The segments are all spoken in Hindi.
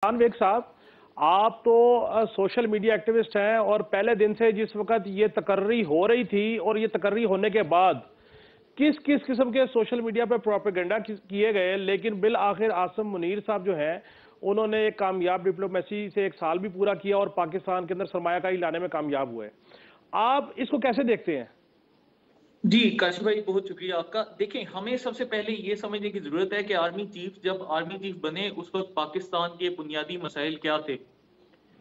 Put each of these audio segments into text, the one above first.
खानवेग साहब, आप तो सोशल मीडिया एक्टिविस्ट हैं और पहले दिन से जिस वक्त ये तकर्री हो रही थी और ये तकर्री होने के बाद किस किस किस्म के सोशल मीडिया पर प्रोपेगेंडा किए गए, लेकिन बिल आखिर आसिम मुनीर साहब जो हैं उन्होंने एक कामयाब डिप्लोमेसी से 1 साल भी पूरा किया और पाकिस्तान के अंदर सरमायाकारी लाने में कामयाब हुए। आप इसको कैसे देखते हैं? जी, काशिफ भाई बहुत शुक्रिया आपका। देखें, हमें सबसे पहले ये समझने की ज़रूरत है कि जब आर्मी चीफ बने उस वक़्त पाकिस्तान के बुनियादी मसाइल क्या थे।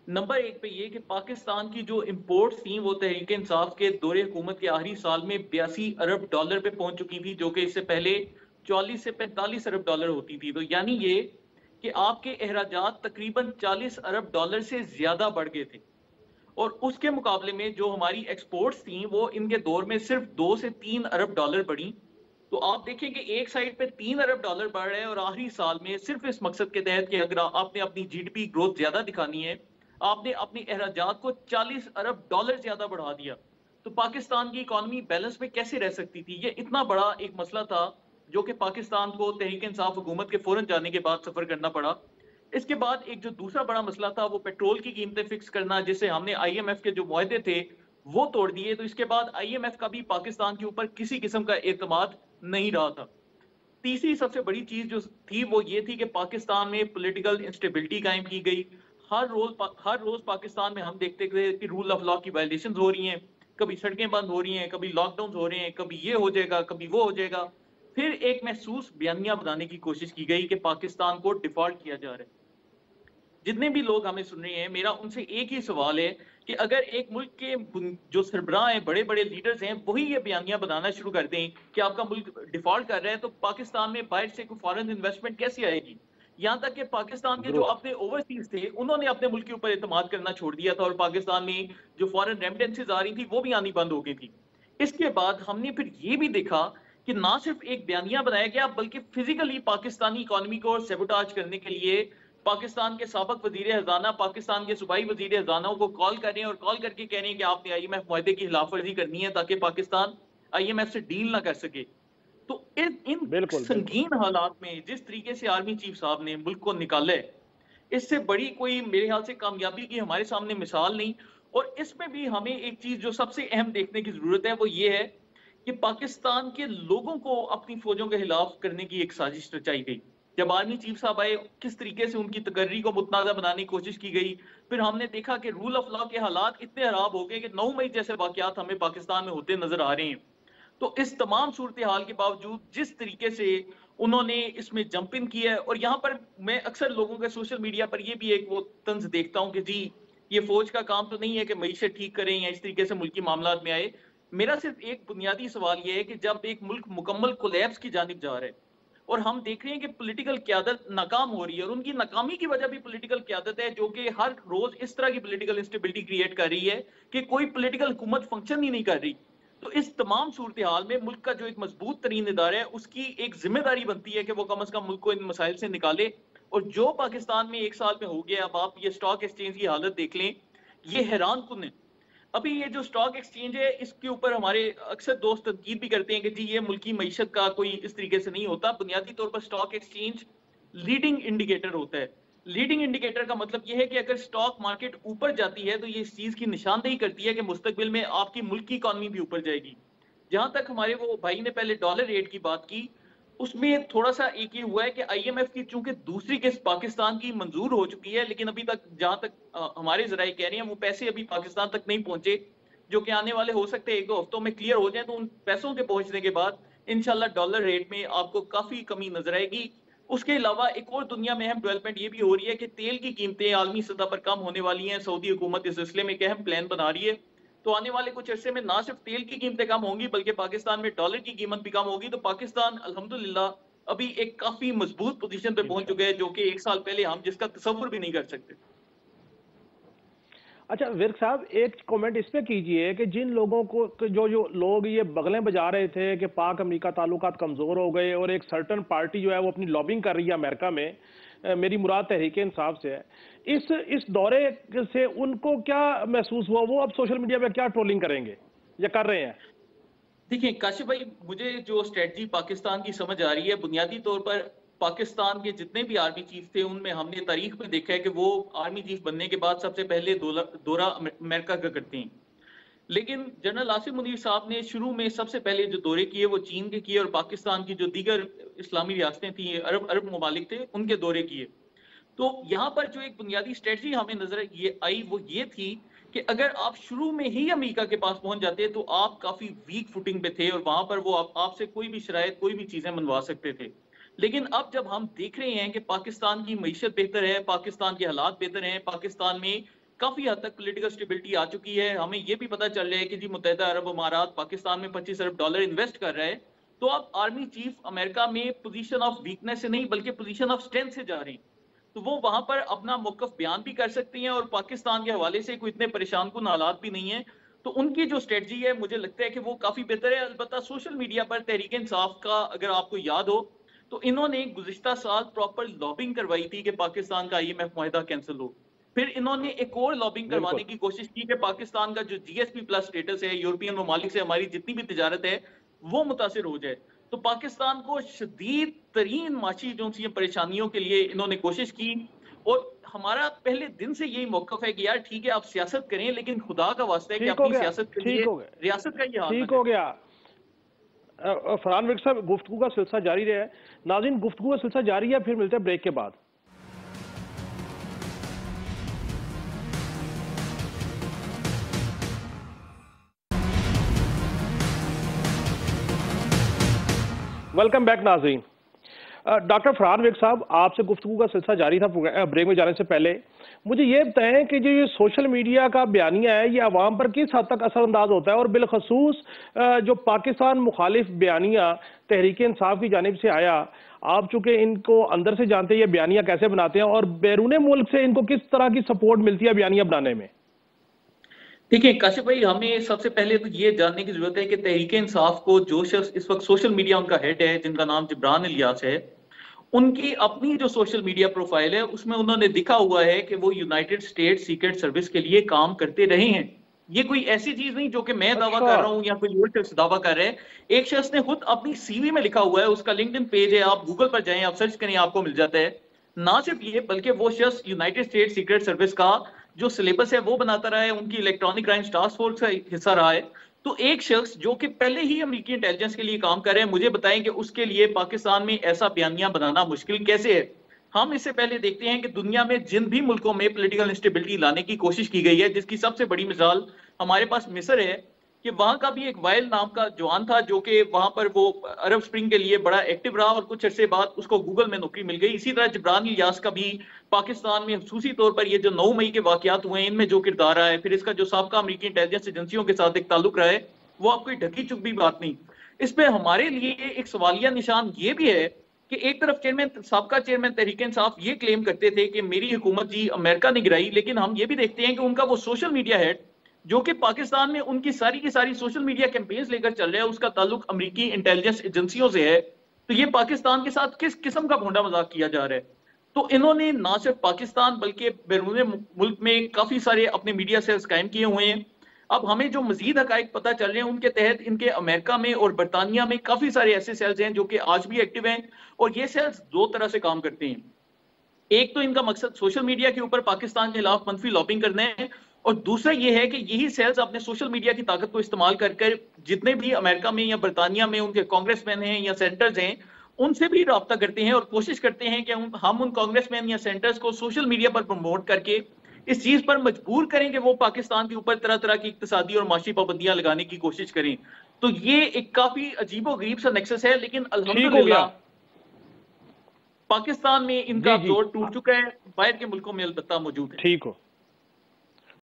नंबर 1 पे ये कि पाकिस्तान की जो इम्पोर्ट्स थी वो तहरीक इंसाफ के दौरे हुकूमत के आखिरी साल में 82 अरब डॉलर पे पहुंच चुकी थी, जो कि इससे पहले 44 से 45 अरब डॉलर होती थी। तो यानी ये कि आपके अखराजात तकरीबन 40 अरब डॉलर से ज़्यादा बढ़ गए थे। और उसके मुकाबले में जो हमारी एक्सपोर्ट्स थी वो इनके दौर में सिर्फ 2 से 3 अरब डॉलर बढ़ी। तो आप देखें कि एक साइड पे 3 अरब डॉलर बढ़ रहे हैं और आखिरी साल में सिर्फ इस मकसद के तहत कि अगर आपने अपनी जीडीपी ग्रोथ ज्यादा दिखानी है, आपने अपनी अखराजात को 40 अरब डॉलर ज्यादा बढ़ा दिया। तो पाकिस्तान की इकोनॉमी बैलेंस में कैसे रह सकती थी? ये इतना बड़ा एक मसला था जो कि पाकिस्तान को तहरीक इंसाफ हुकूमत के फौरन जाने के बाद सफर करना पड़ा। इसके बाद एक जो दूसरा बड़ा मसला था वो पेट्रोल की कीमतें फिक्स करना, जिससे हमने आईएमएफ के जो मुआहदे थे वो तोड़ दिए। तो इसके बाद आईएमएफ का भी पाकिस्तान के ऊपर किसी किस्म का एतमाद नहीं रहा था। तीसरी सबसे बड़ी चीज जो थी वो ये थी कि पाकिस्तान में पॉलिटिकल इंस्टेबिलिटी कायम की गई। हर रोज पाकिस्तान में हम देखते थे कि रूल ऑफ लॉ की वायलेशन हो रही हैं, कभी सड़कें बंद हो रही हैं, कभी लॉकडाउन हो रहे हैं, कभी ये हो जाएगा, कभी वो हो जाएगा। फिर एक महसूस बयानिया बनाने की कोशिश की गई कि पाकिस्तान को डिफॉल्ट किया जा रहा है। जितने भी लोग हमें सुन रहे हैं, मेरा उनसे एक ही सवाल है कि अगर एक मुल्क के जो सरबराह हैं, बड़े बड़े लीडर्स हैं, वही ये बयानियां बनाना शुरू कर दें कि आपका मुल्क डिफॉल्ट कर रहा है, तो पाकिस्तान में बाहर से कोई फॉरेन इन्वेस्टमेंट कैसे आएगी? यहाँ तक कि पाकिस्तान के जो जरूर। अपने ओवरसीज थे उन्होंने अपने मुल्क के ऊपर एतमाद करना छोड़ दिया था और पाकिस्तान में जो फॉरेन रेमिटेंसेज आ रही थी वो भी आनी बंद हो गई थी। इसके बाद हमने फिर ये भी देखा कि ना सिर्फ एक बयानिया बनाया गया बल्कि फिजिकली पाकिस्तानी इकोनॉमी को सेबोटाज करने के लिए पाकिस्तान के साबिक वजीर खजाना, पाकिस्तान के सूबाई वजीर खजाना को कॉल कर रहे हैं और कॉल करके कह रहे हैं कि आपने आईएमएफ मुआहदे की खिलाफवर्जी करनी है ताकि पाकिस्तान आईएमएफ से डील ना कर सके। तो इन बिल्कुल बिल्कुल। संगीन हालात में जिस तरीके से आर्मी चीफ साहब ने मुल्क को निकाला है, इससे बड़ी कोई मेरे ख्याल से कामयाबी की हमारे सामने मिसाल नहीं। और इसमें भी हमें एक चीज जो सबसे अहम देखने की जरूरत है वो ये है कि पाकिस्तान के लोगों को अपनी फौजों के खिलाफ करने की एक साजिश रचाई गई। जब आर्मी चीफ साहब आए, किस तरीके से उनकी तकर्री को मुतनाज़ा बनाने की कोशिश की गई। फिर हमने देखा कि रूल ऑफ लॉ के हालात इतने खराब हो गए कि 9 मई जैसे वाकयात हमें पाकिस्तान में होते नजर आ रहे हैं। तो इस तमाम सूरत हाल के बावजूद जिस तरीके से उन्होंने इसमें जंप इन किया है, और यहाँ पर मैं अक्सर लोगों के सोशल मीडिया पर ये भी एक वो तंज देखता हूँ कि जी ये फौज का काम तो नहीं है कि मईशत ठीक करें या इस तरीके से मुल्की मामलात में आए। मेरा सिर्फ एक बुनियादी सवाल ये है कि जब एक मुल्क मुकम्मल कोलैप्स की जानिब जा रहा है और हम देख रहे हैं कि पॉलिटिकल क़यादत नाकाम हो रही है, और उनकी नाकामी की वजह भी पॉलिटिकल क़यादत है जो कि हर रोज इस तरह की पॉलिटिकल इंस्टेबिलिटी क्रिएट कर रही है कि कोई पॉलिटिकल हुकूमत फंक्शन ही नहीं कर रही। तो इस तमाम सूरत हाल में मुल्क का जो एक मजबूत तरीन इदारा है उसकी एक जिम्मेदारी बनती है कि वो कम अज कम मुल्क को इन मसाइल से निकाले। और जो पाकिस्तान में 1 साल में हो गया, अब आप ये स्टॉक एक्सचेंज की हालत देख लें, ये हैरान कुन है। अभी ये जो स्टॉक एक्सचेंज है इसके ऊपर हमारे अक्सर दोस्त तनकीद भी करते हैं कि जी ये मुल्की मईशत का कोई इस तरीके से नहीं होता। बुनियादी तौर पर स्टॉक एक्सचेंज लीडिंग इंडिकेटर होता है। लीडिंग इंडिकेटर का मतलब यह है कि अगर स्टॉक मार्केट ऊपर जाती है तो ये इस चीज की निशानदेही करती है कि मुस्तकबिल में आपकी मुल्क की इकॉनमी भी ऊपर जाएगी। जहां तक हमारे वो भाई ने पहले डॉलर रेट की बात की, उसमें थोड़ा सा एक ये हुआ है कि आईएमएफ की चूंकि दूसरी किस्त पाकिस्तान की मंजूर हो चुकी है, लेकिन अभी तक जहां तक हमारे जराये कह रहे हैं वो पैसे अभी पाकिस्तान तक नहीं पहुंचे, जो कि आने वाले हो सकते हैं 1-2 हफ्तों में क्लियर हो जाए। तो उन पैसों के पहुंचने के बाद इंशाल्लाह डॉलर रेट में आपको काफी कमी नजर आएगी। उसके अलावा एक और दुनिया में अहम डेवलपमेंट ये भी हो रही है कि तेल की कीमतें आलमी सतह पर कम होने वाली हैं। सऊदी हुकूमत इस सिलसिले में एक अहम प्लान बना रही है। तो आने वाले कुछ अरसे में ना सिर्फ तेल की कीमतें कम होंगी बल्कि पाकिस्तान में डॉलर की कीमत भी कम होगी। तो पाकिस्तान अल्हम्दुलिल्लाह अभी एक काफी मजबूत पोजीशन पे पहुंच चुके हैं, जो कि 1 साल पहले हम जिसका तसव्वुर भी नहीं कर सकते। अच्छा विर्क साहब, एक कमेंट इस पे कीजिए कि जिन लोगों को जो लोग ये बगलें बजा रहे थे कि पाक अमेरिका ताल्लुकात कमजोर हो गए और एक सर्टन पार्टी जो है वो अपनी लॉबिंग कर रही है अमेरिका में, मेरी मुराद तहरीक इंसाफ से है, इस दौरे से उनको क्या महसूस हुआ? वो अब सोशल मीडिया पे क्या ट्रोलिंग करेंगे या कर रहे हैं? देखिए काशिफ भाई, मुझे जो स्ट्रेटजी पाकिस्तान की समझ आ रही है बुनियादी तौर पर पाकिस्तान के जितने भी आर्मी चीफ थे उनमें हमने तारीख में देखा है कि वो आर्मी चीफ बनने के बाद सबसे पहले दौरा अमेरिका का करते हैं। लेकिन जनरल आसिम मुनीर साहब ने शुरू में सबसे पहले जो दौरे किए वो चीन के किए और पाकिस्तान की जो दीगर इस्लामी रियासतें थी, अरब ममालिक थे, उनके दौरे किए। तो यहाँ पर जो एक बुनियादी स्ट्रेटजी हमें नजर आई वो ये थी कि अगर आप शुरू में ही अमेरिका के पास पहुंच जाते तो आप काफी वीक फुटिंग पे थे और वहां पर वो आपसे कोई भी शरायत, कोई भी चीजें मनवा सकते थे। लेकिन अब जब हम देख रहे हैं कि पाकिस्तान की मईशत बेहतर है, पाकिस्तान के हालात बेहतर हैं, पाकिस्तान में काफी हद तक पॉलिटिकल स्टेबिलिटी आ चुकी है, हमें यह भी पता चल रहा है कि जी मुत्तहिदा अरब अमारात पाकिस्तान में $25 अरब इन्वेस्ट कर रहा है, तो अब आर्मी चीफ अमेरिका में पोजीशन ऑफ वीकनेस से नहीं बल्कि पोजीशन ऑफ स्ट्रेंथ से जा रहे हैं। तो वो वहां पर अपना मौकफ बयान भी कर सकती हैं और पाकिस्तान के हवाले से कोई इतने परेशान कुन हालात भी नहीं है। तो उनकी जो स्ट्रेटजी है मुझे लगता है कि वो काफी बेहतर है। अलबत्ता सोशल मीडिया पर तहरीक इंसाफ का अगर आपको याद हो तो इन्होंने गुज़िश्ता साल प्रॉपर लॉबिंग करवाई थी कि पाकिस्तान का IMF मुआहिदा कैंसिल हो। फिर इन्होंने एक और लॉबिंग करवाने की कोशिश की कि पाकिस्तान का जो GSP+ स्टेटस है, यूरोपियन ममालिक से हमारी जितनी भी तिजारत है वो मुतासिर हो जाए। तो पाकिस्तान को शदीद तरीन माशी जो सी परेशानियों के लिए इन्होंने कोशिश की और हमारा पहले दिन से यही मौकफ है कि यार ठीक है आप सियासत करें, लेकिन खुदा का वास्ता है कि अपनी सियासत के लिए रियासत का ये हाल ठीक हो गया। फरहान विर्क साहब, गुफ्तगू का सिलसिला जारी रहा है। नाज़रीन, गुफ्तगू का सिलसिला जारी है, फिर मिलते हैं ब्रेक के बाद। वेलकम बैक नाज़रीन। डॉक्टर फरहान विर्क साहब, आपसे गुफ्तगू का सिलसिला जारी था ब्रेक में जाने से पहले। मुझे ये बताएं कि जो ये सोशल मीडिया का बयानिया है ये अवाम पर किस हद तक असरअंदाज होता है, और बिलखसूस जो पाकिस्तान मुखालिफ बयानिया तहरीक इंसाफ की जानिब से आया, आप चूंकि इनको अंदर से जानते हैं ये बयानिया कैसे बनाते हैं और बैरून मुल्क से इनको किस तरह की सपोर्ट मिलती है बयानिया बनाने में? देखिए काशिफ भाई, हमें सबसे पहले तो ये जानने की जरूरत है कि तहरीक इंसाफ को जो शख्स इस वक्त सोशल मीडिया उनका हेड है, जिनका नाम जिब्रान इलियास है, उनकी अपनी जो सोशल मीडिया प्रोफाइल है उसमें उन्होंने लिखा हुआ है कि वो यूनाइटेड स्टेट सीक्रेट सर्विस के लिए काम करते रहे हैं। ये कोई ऐसी चीज नहीं जो कि मैं दावा कर रहा हूं या कोई और शख्स दावा कर रहे हैं। एक शख्स ने खुद अपनी CV में लिखा हुआ है, उसका लिंक्डइन पेज है, आप गूगल पर जाएं, आप सर्च करें, आपको मिल जाता है। ना सिर्फ ये बल्कि वो शख्स यूनाइटेड स्टेट सीक्रेट सर्विस का जो सिलेबस है वो बनाता रहा है, उनकी इलेक्ट्रॉनिक क्राइम्स टास्क फोर्स का हिस्सा रहा है। तो एक शख्स जो कि पहले ही अमेरिकी इंटेलिजेंस के लिए काम कर रहे हैं, मुझे बताएं कि उसके लिए पाकिस्तान में ऐसा बयानिया बनाना मुश्किल कैसे है। हम इससे पहले देखते हैं कि दुनिया में जिन भी मुल्कों में पॉलिटिकल इंस्टेबिलिटी लाने की कोशिश की गई है, जिसकी सबसे बड़ी मिसाल हमारे पास मिस्र है, कि वहां का भी एक वाइल नाम का जवान था जो कि वहां पर वो अरब स्प्रिंग के लिए बड़ा एक्टिव रहा और कुछ अरसे बाद उसको गूगल में नौकरी मिल गई। इसी तरह जिब्रान इलियास का भी पाकिस्तान में खसूसी तौर पर ये जो 9 मई के वाकयात हुए हैं इनमें जो किरदार रहा है, फिर इसका जो साबका अमेरिकी इंटेलिजेंस एजेंसियों के साथ एक ताल्लुक रहा है, वो आपको ढकी चुकी बात नहीं। इस पे हमारे लिए एक सवालिया निशान ये भी है कि एक तरफ साबका चेयरमैन तहरीक इंसाफ ये क्लेम करते थे कि मेरी हुकूमत जी अमेरिका ने गिराई, लेकिन हम ये भी देखते हैं कि उनका वो सोशल मीडिया हेड जो कि पाकिस्तान में उनकी सारी की सारी सोशल मीडिया कैंपेन्स लेकर चल रहे हैं, उसका ताल्लुक अमेरिकी इंटेलिजेंस एजेंसियों से है। तो ये पाकिस्तान के साथ किस किस्म का भोंडा मजाक किया जा रहा है। तो इन्होंने ना सिर्फ पाकिस्तान बल्कि बैरून मुल्क में काफी सारे अपने मीडिया सेल्स कायम किए हुए हैं। अब हमें जो मजीद हकाइक पता चल रहे हैं उनके तहत इनके अमेरिका में और बरतानिया में काफी सारे ऐसे सेल्स हैं जो कि आज भी एक्टिव हैं, और ये सेल्स दो तरह से काम करते हैं। एक तो इनका मकसद सोशल मीडिया के ऊपर पाकिस्तान के खिलाफ मनफी लॉबिंग करना है, और दूसरा ये है कि यही सेल्स अपने सोशल मीडिया की ताकत को इस्तेमाल कर जितने भी अमेरिका में या बरतानिया में उनके कांग्रेसमैन हैं या सेनेटर्स हैं उनसे भी रब्ता करते हैं और कोशिश करते हैं कि हम उन कांग्रेसमैन या सेनेटर्स को सोशल मीडिया पर प्रमोट करके इस चीज पर मजबूर करें कि वो पाकिस्तान के ऊपर तरह तरह की इक्तिसादी और माशी पाबंदियां लगाने की कोशिश करें। तो ये एक काफी अजीबोगरीब सा नेक्सस है, लेकिन अल्हम्दुलिल्लाह पाकिस्तान में इनका जोर टूट चुका है, बाहर के मुल्कों में अलबत्ता मौजूद है। ठीक हो।